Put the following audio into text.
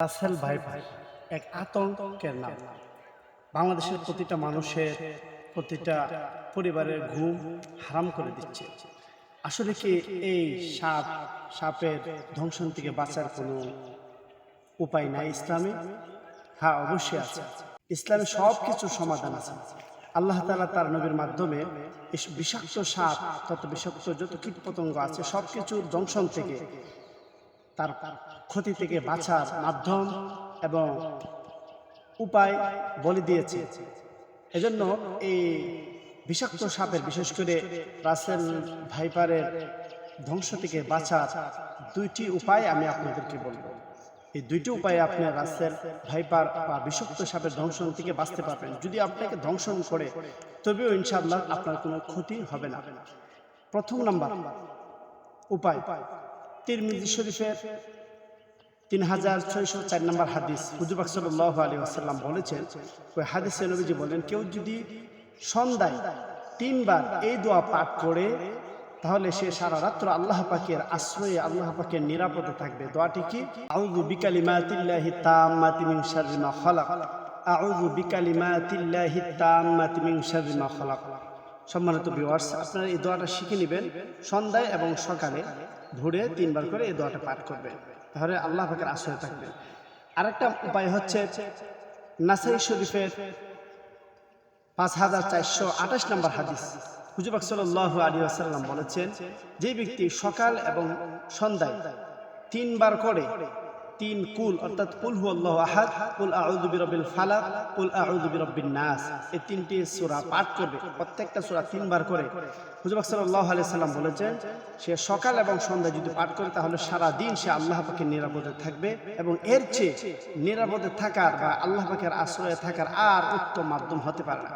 Russell viper এক আতঙ্কের নাম। বাংলাদেশের প্রতিটা মানুষের, প্রতিটা পরিবারের ঘুম হারাম করে দিচ্ছে। আসলে কি এই সাপের ধ্বংসন থেকে বাঁচার কোনো উপায় নাই ইসলামে? হ্যাঁ, অবশ্যই আছে। ইসলামে সব কিছুর সমাধান আছে। আল্লাহ তাআলা তার নবীর মাধ্যমে এই বিষাক্ত সাপ, তত বিষাক্ত যত কীটপতঙ্গ আছে সব কিছুর দংশন থেকে, তার ক্ষতি থেকে বাঁচার মাধ্যম এবং উপায় বলে দিয়েছে। এজন্য এই বিষাক্ত সাপের, বিশেষ করে রাসেল ভাইপারের ধ্বংস থেকে বাঁচার দুইটি উপায় আমি আপনাদেরকে বলবো। এই দুইটি উপায়ে আপনি রাসেল ভাইপার বা বিষাক্ত সাপের দংশন থেকে বাঁচতে পারবেন। যদি আপনাকে দংশন করে, তবেও ইনশাআল্লাহ আপনার কোনো ক্ষতি হবে না। প্রথম নাম্বার উপায়, তিরমিজি শরীফের 3604 নম্বর হাদিস, হুজুর পাক সাল্লাল্লাহু আলাইহি ওয়াসাল্লাম বলেছেন, ওই হাদিসে নবীজি বলেন, কেউ যদি সন্ধ্যায় 3 বার এই দোয়া পাঠ করে, তাহলে সে সারা রাত্র আল্লাহ পাকের আশ্রয়ে, আল্লাহ পাকের নিরাপদে থাকবে। দোয়াটি কি? আউযু বিকালিমাতিল্লাহি তাম্মাতি মিন শাররি মা খালাক, আউযু বিকালিমাতিল্লাহি তাম্মাতি মিন শাররি মা খালাক। সম্মানিত ভিউয়ার্স, আপনারা এই দোয়াটা শিখে নেবেন। সন্ধ্যায় এবং সকালে ভোরে 3 বার করে এই দোয়াটা পাঠ করবেন, তাহলে আল্লাহ পাকের আশ্রয় থাকবে। আরেকটা উপায় হচ্ছে নাসাই শরীফের 5428 নম্বর হাদিস, হুজুর পাক সাল্লাল্লাহু আলাইহি ওয়াসাল্লাম বলেছেন, যে ব্যক্তি সকাল এবং সন্ধ্যায় 3 বার করে 3 কুল, অর্থাৎ কুল হুয়াল্লাহু আহাদ, কুল আউযু বিরাব্বিল ফালাক, কুল আউযু বিরাব্বিন নাস, এই 3টি সূরা পাঠ করবে। প্রত্যেকটা সূরা 3 বার করে হুজুর পাক সাল্লাল্লাহু আলাইহি ওয়াসাল্লাম বলেছেন, সে সকাল এবং সন্ধ্যায় যদি পাঠ করে, তাহলে সারা দিন সে আল্লাহ পাকের নিরাপদে থাকবে। এবং এর চেয়ে নিরাপদে থাকার বা আল্লাহ পাকের আশ্রয়ে থাকার আর উত্তম মাধ্যম হতে পারে না।